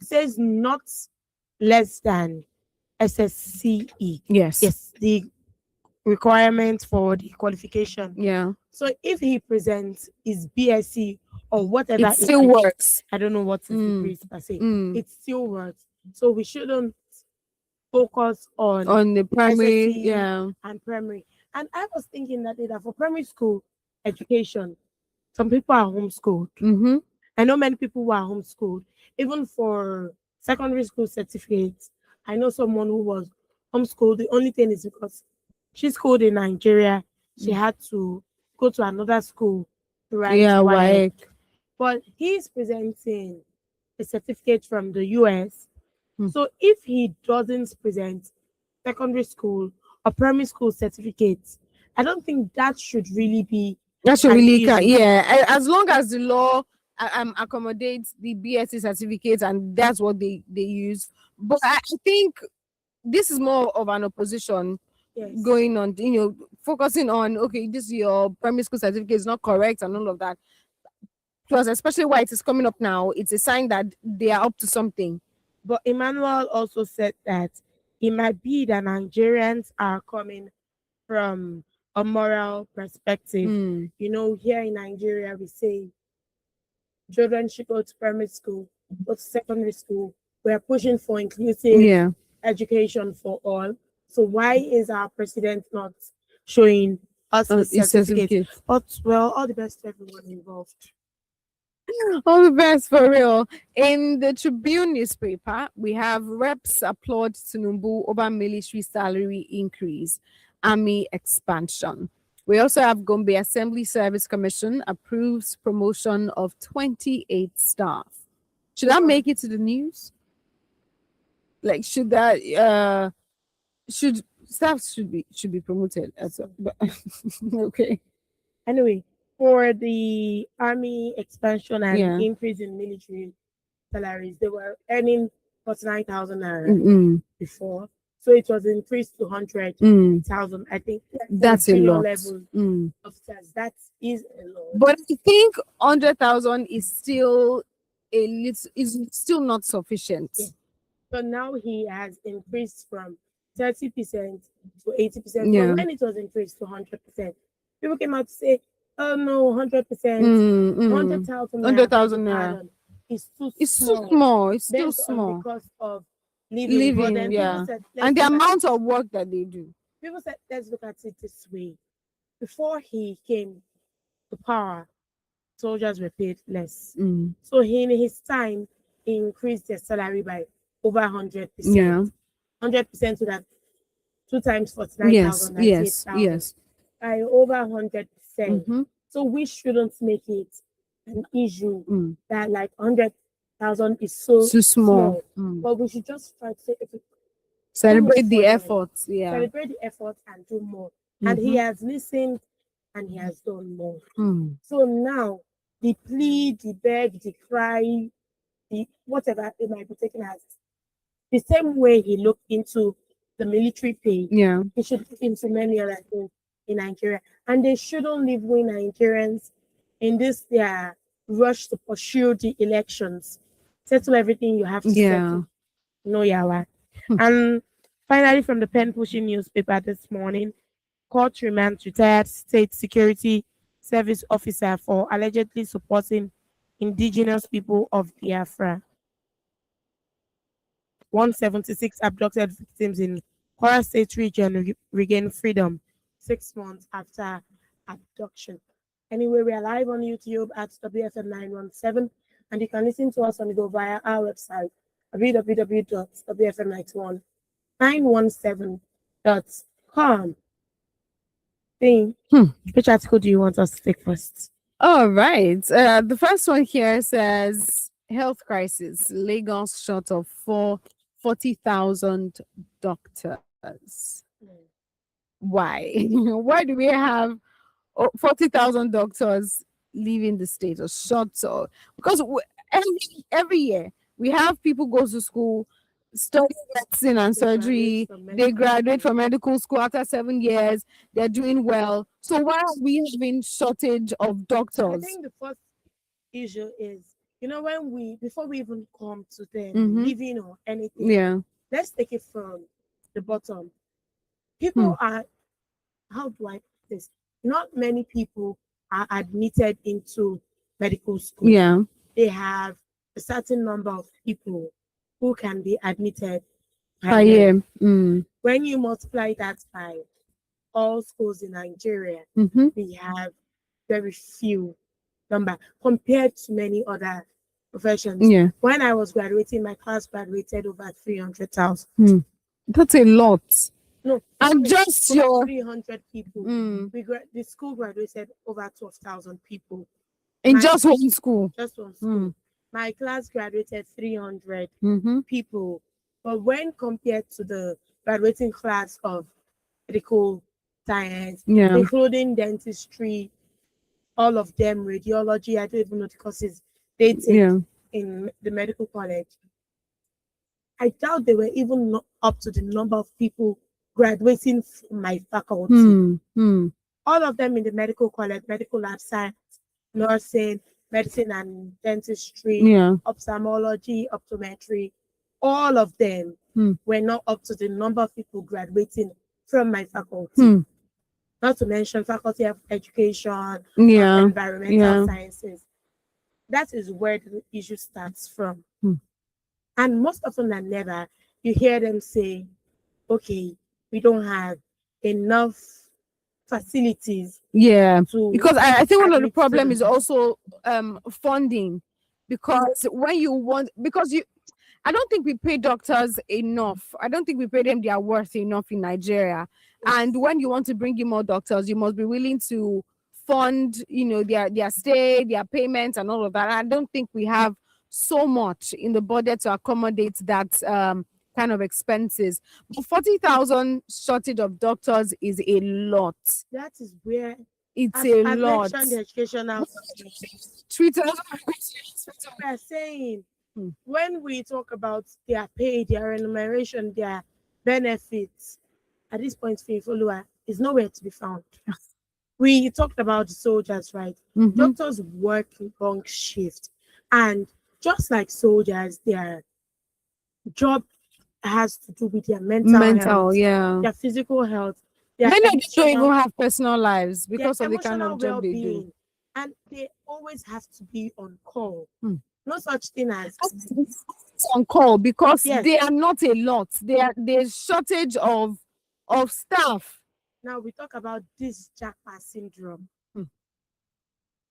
says not less than SSCE. Yes. Yes, the requirement for the qualification. Yeah. So if he presents his BSc or whatever, It still might be, works. I don't know what his degree is per se. It still works. So we shouldn't focus On the primary, SSC yeah. and primary. And I was thinking that for primary school education, some people are homeschooled. Mm-hmm. I know many people who are homeschooled. Even for secondary school certificates, I know someone who was homeschooled. The only thing is because she's schooled in Nigeria, she had to go to another school to write Yeah, WAEC. WAEC. But he's presenting a certificate from the US. Hmm. So if he doesn't present secondary school or primary school certificates, I don't think that should really be That should an really issue. yeah. As long as the law accommodates the BSc certificate and that's what they use. But I think this is more of an opposition Yes. going on, focusing on, okay, this your primary school certificate is not correct and all of that. Plus, especially why it is coming up now, it's a sign that they are up to something. But Emmanuel also said that it might be that Nigerians are coming from a moral perspective. Here in Nigeria, we say children should go to primary school, go to secondary school. We are pushing for inclusive education for all. So why is our president not showing us his certificate? But well, all the best to everyone involved. All the best for real. In the Tribune newspaper, we have reps applaud Tinubu over military salary increase, army expansion. We also have Gombe Assembly Service Commission approves promotion of 28 staff. Should that make it to the news? Like, should that staff should be promoted as well? Okay. Anyway, for the army expansion and increase in military salaries, they were earning 49,000 naira before. So it was increased to 100,000. I think that's a lot. Level officers, that is a lot. But I think 100,000 is still is still not sufficient. Yeah. So now he has increased from 30% to 80%. Yeah. But when it was increased to 100%, people came out to say, "Oh no, 100%, 100,000 naira is too small. It's still small because of living." But then yeah. said, and the amount of work that they do. People said, let's look at it this way. Before he came to power, soldiers were paid less. So in his time, he increased their salary by over 100%. Yeah. 100% to that 2 times 49,000. Yes. By over 100%. So we shouldn't make it an issue that like 100,000 is so small. But we should just try to say, celebrate the efforts. Yeah. Celebrate the efforts and do more. And he has listened and he has done more. So now the plea, the beg, the cry, the whatever it might be taken as the same way he looked into the military pay. Yeah. He should look into many other things in Nigeria. And they shouldn't leave we Nigerians in this their rush to pursue the elections. Settle everything you have to settle. No yawa. And finally, from the pen pushing newspaper this morning, court remands retired state security service officer for allegedly supporting indigenous people of Biafra. 176 abducted victims in Kwara State region regain freedom 6 months after abduction. Anyway, we are live on YouTube at WFM 917, and you can listen to us on the go via our website www.wfm917.com. Which article do you want us to take first? All right. The first one here says health crisis. Lagos short of 40,000 doctors. Why? Why do we have 40,000 doctors leaving the state or short? Because every year we have people go to school, study medicine and surgery. They graduate from medical school after 7 years. They're doing well. So why are we having shortage of doctors? I think the first issue is before we even come to them Mhm. living or anything, Yeah. let's take it from the bottom. People are, how do I put this? Not many people are admitted into medical school. Yeah. They have a certain number of people who can be admitted per Per year. year. Mm. When you multiply that by all schools in Nigeria, Mhm. we have very few number compared to many other professions. Yeah. When I was graduating, my class graduated over 300,000. Mm. That's a lot. No, And sorry, just over your 300 people. mm, The school graduated over 12,000 people. in My just one school. just one school. Mm. My class graduated 300 Mhm. people. But when compared to the graduating class of medical science, Yeah. including dentistry, all of them, radiology, I don't even know the courses they take Yeah. in the medical college. I doubt they were even not up to the number of people graduating from my faculty. Hmm. All of them in the medical college, medical lab science, nursing, medicine and dentistry, Yeah. ophthalmology, optometry, all of them Hmm. were not up to the number of people graduating from my faculty. Hmm. Not to mention faculty of education, Yeah. environmental Yeah. sciences. That is where the issue starts from. Hmm. And most often than never, you hear them say, okay, we don't have enough facilities Yeah. to Because I think one of the admit problem is students. also funding. Because when you want because you I don't think we pay doctors enough. I don't think we pay them their worth enough in Nigeria. And when you want to bring in more doctors, you must be willing to fund, their stay, their payments, and all of that. I don't think we have so much in the budget to accommodate that kind of expenses. But 40,000 shortage of doctors is a lot. That is where It's a I've lot. mentioned the educational system. Twitter. We are saying Hmm. when we talk about their pay, their remuneration, their benefits, at this point, follower is nowhere to be found. We talked about the soldiers, right? Mhm. Doctors work long shift, and just like soldiers, their job has to do with their mental Mental, health, yeah. their physical health, their Many of them don't even emotional, have personal lives their because of the kind emotional of job they do. well-being, and they always have to be on call. Hmm. No such thing as On call because yes. they are not a lot. There's shortage of staff. Now we talk about this jackpot syndrome. Hmm.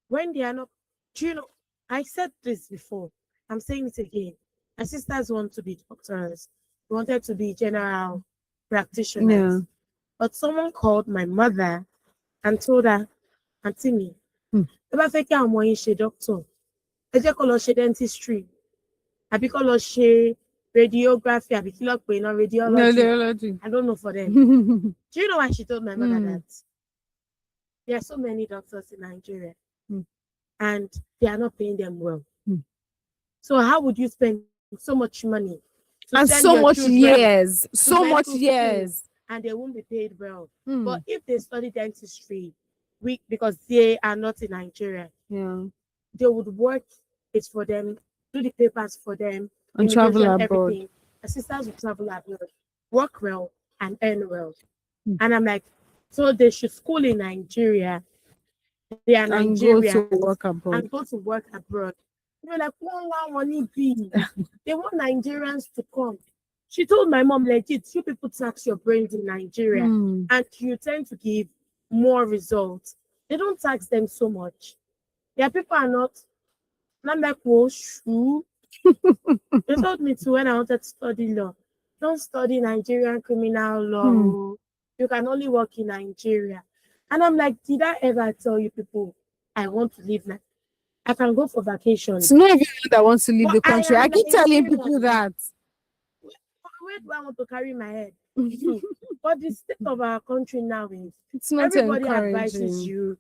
When they are not, do you know? I said this before. I'm saying it again. My sisters want to be doctors. They wanted to be general practitioners. Yeah. But someone called my mother and told her, Auntie me, Hmm. ẹ bá fẹ́ kí àwọn ọmọ yín ṣe doctor, ẹ jẹ́ kó lọ ṣe dentistry, àbí kó lọ ṣe radiography, àbí kí ló pè é náà, radiology. Radiology. I don't know for them. Do you know why she told my mother that? There are so many doctors in Nigeria and they are not paying them well. So how would you spend so much money to And send so your much children years. to So much medical school years. and they won't be paid well? Hmm. But if they study dentistry, because they are not in Nigeria, Yeah. they would work it for them, do the papers for them, And travel immigration, abroad. everything. Assistants will travel abroad, work well, and earn well. Hmm. And I'm like, so they should school in Nigeria. They are And go to Nigerians work abroad. and go to work abroad. You're like, one money be. They want Nigerians to come. She told my mom, legit, you people tax your brains in Nigeria and you tend to give more results. They don't tax them so much. Their people are not. And I'm like, whoa, shoo. They told me to when I wanted to study law. Don't study Nigerian criminal law. You can only work in Nigeria. And I'm like, did I ever tell you people I want to live like I can go for vacation? It's not everyone that wants to leave But the country. I keep telling Nigerian. people that. Where do I want to carry my head to? But the state of our country now is It's not everybody advises encouraging. you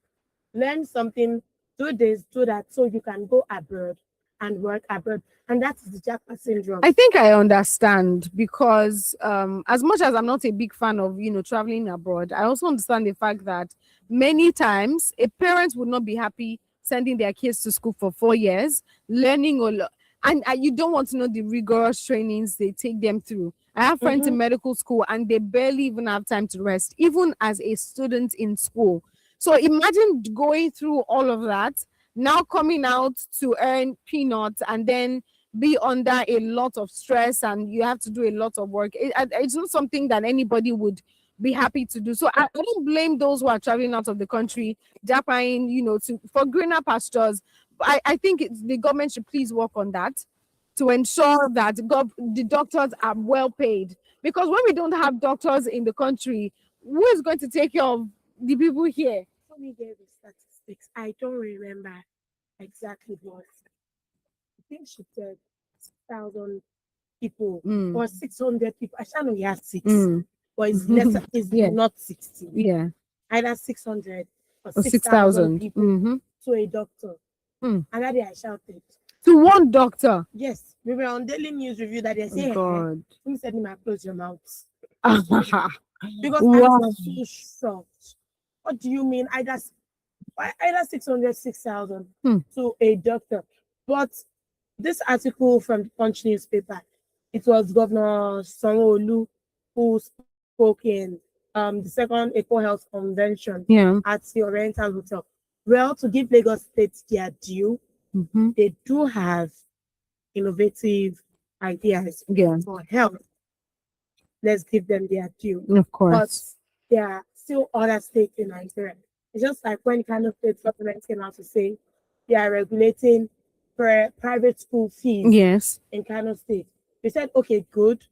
learn something, do this, do that, so you can go abroad and work abroad. And that is the jackpot syndrome. I think I understand because as much as I'm not a big fan of traveling abroad, I also understand the fact that many times a parent would not be happy sending their kids to school for 4 years, learning a lot. And you don't want to know the rigorous trainings they take them through. I have friends in medical school and they barely even have time to rest, even as a student in school. So imagine going through all of that, now coming out to earn peanuts and then be under a lot of stress and you have to do a lot of work. It's not something that anybody would be happy to do. So I don't blame those who are traveling out of the country, Japan, for greener pastures. I think the government should please work on that to ensure that the doctors are well paid. Because when we don't have doctors in the country, who is going to take care of the people here? Let me get the statistics. I don't remember exactly what. I think she said 6,000 people or 600 people. I shall know he has 6, but it's less. It's not 60. Yeah, either 600 or 6,000 people to a doctor. And that day I shouted. To one doctor? Yes. We were on Daily News Review that they say, God. Who said, close your mouth? Because I was so shocked. What do you mean? Either 600, 6,000 to a doctor. But this article from the Punch newspaper, it was Governor Sanwo-Olu who spoke in the second Eco Health Convention at the Oriental Hotel. Well, to give Lagos State their due, they do have innovative ideas for health. Let's give them their due. Of course. But there are still other states in Nigeria. It's just like when Kano State government came out to say they are regulating private school fees in Kano State. We said, okay, good,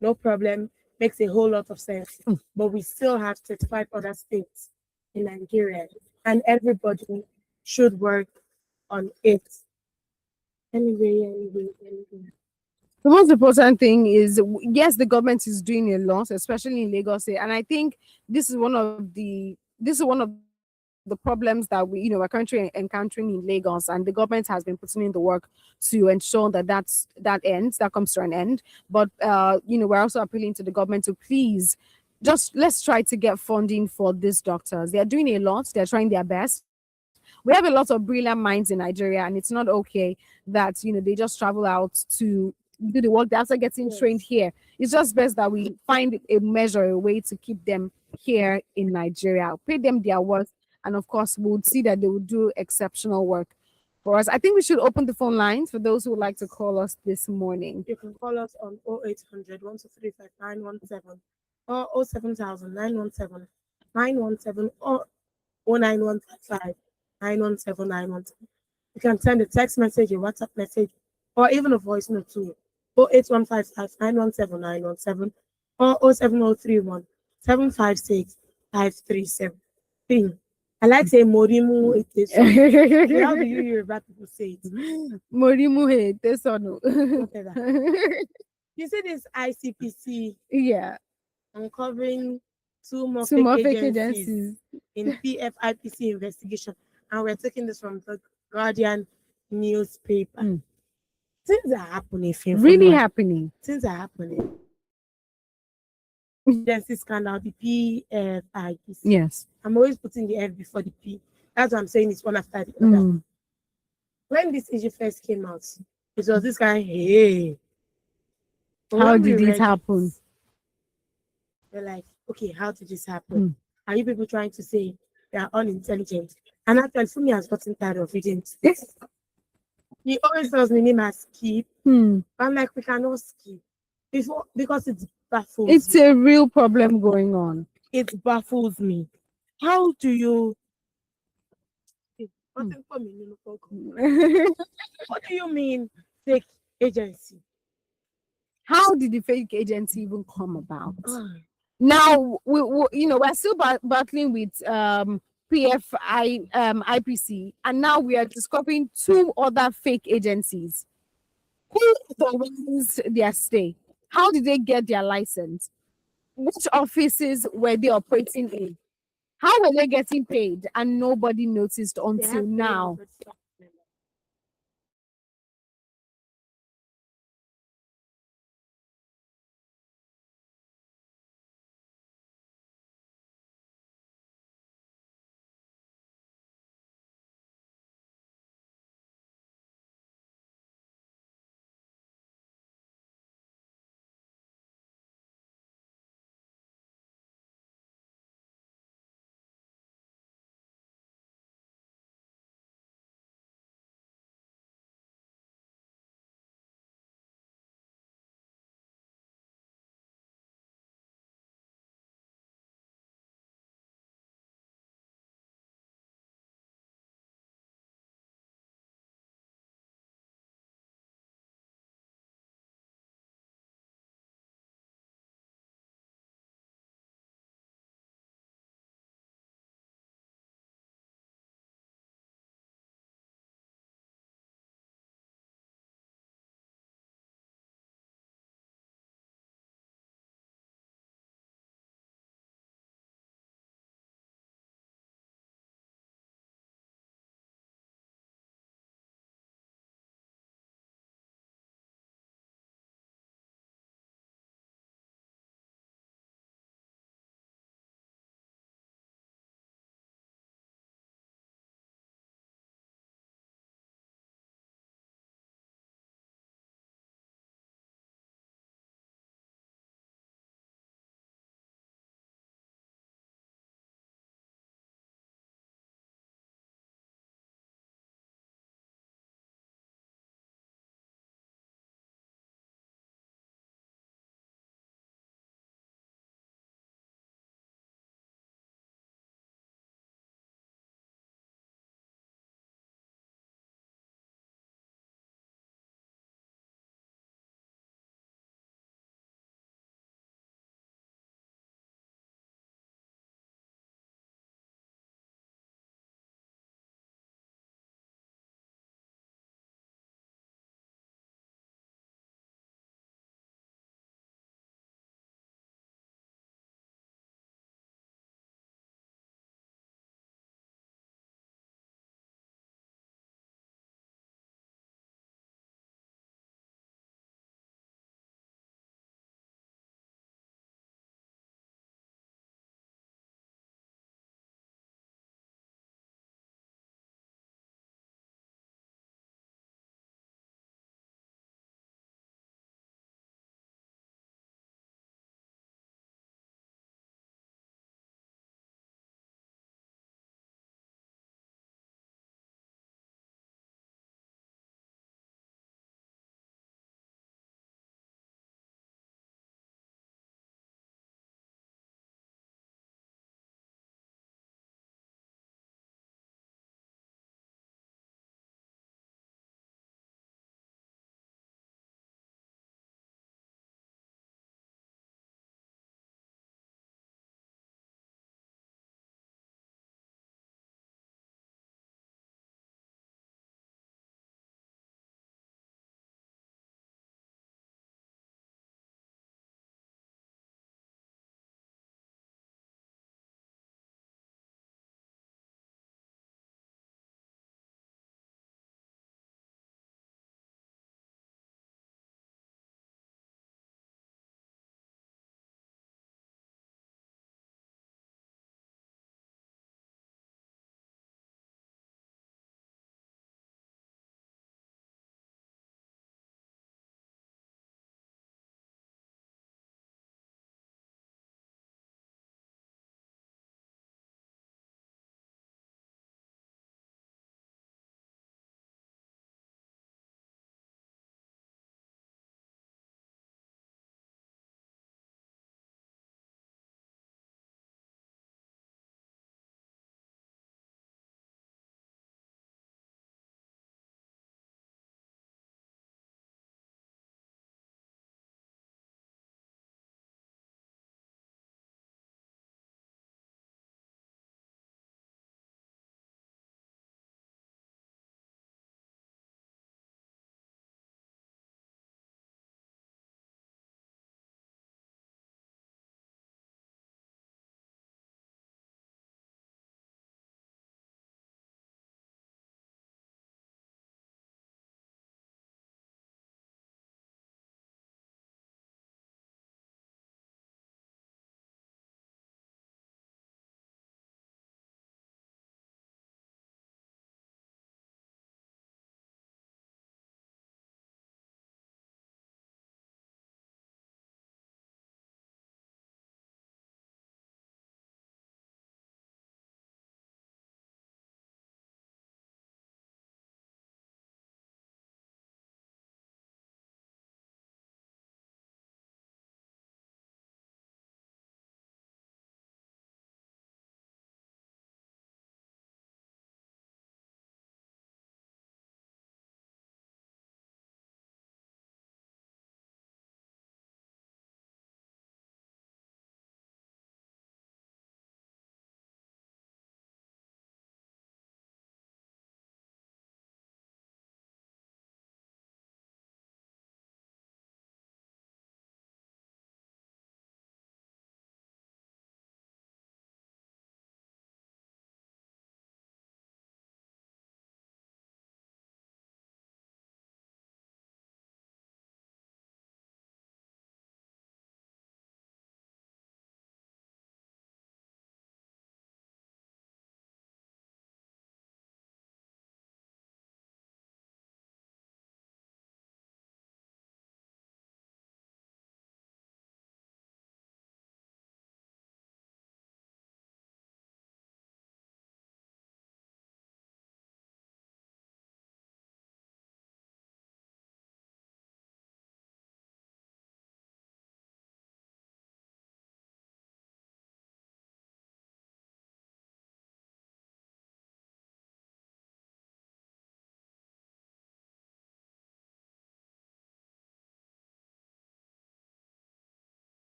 no problem, makes a whole lot of sense. But we still have 35 other states in Nigeria, and everybody should work on it. Anyway. The most important thing is, yes, the government is doing a lot, especially in Lagos, and I think this is one of the problems that we're currently encountering in Lagos, and the government has been putting in the work to ensure that comes to an end. But we're also appealing to the government to please let's try to get funding for these doctors. They're doing a lot. They're trying their best. We have a lot of brilliant minds in Nigeria, and it's not okay that they just travel out to do the work. They're also getting trained here. It's just best that we find a way to keep them here in Nigeria, pay them their worth, and of course, we'll see that they will do exceptional work for us. I think we should open the phone lines for those who would like to call us this morning. You can call us on 0800 123 5917 or 07000 917 917 or 09155 917 917. You can send a text message, a WhatsApp message, or even a voice note to 08155 917 917 or 07031 756 537. I like saying Morimu Etesono. How do you Yoruba people say it? Morimu Etesono. You see this ICPC uncovering two more fake agencies in PFIPC investigation, and we're taking this from the Guardian newspaper. Things are happening. Really happening. Things are happening. There's this scandal, the PFIPC. Yes. I'm always putting the F before the P. That's what I'm saying. It's one after the other. When this issue first came out, it was this guy, hey. How did this happen? They're like, okay, how did this happen? Are you people trying to say they are unintelligent? And actually, Fumi has gotten tired of reading this. He always tells me, name as skip. I'm like, we cannot skip. Because it's baffles me. It's a real problem going on. It baffles me. How do you... What do you mean fake agency? How did the fake agency even come about? Now, we're still battling with IPC, and now we are discovering 2 other fake agencies. Who authorized their stay? How did they get their license? Which offices were they operating in? How were they getting paid? And nobody noticed until now.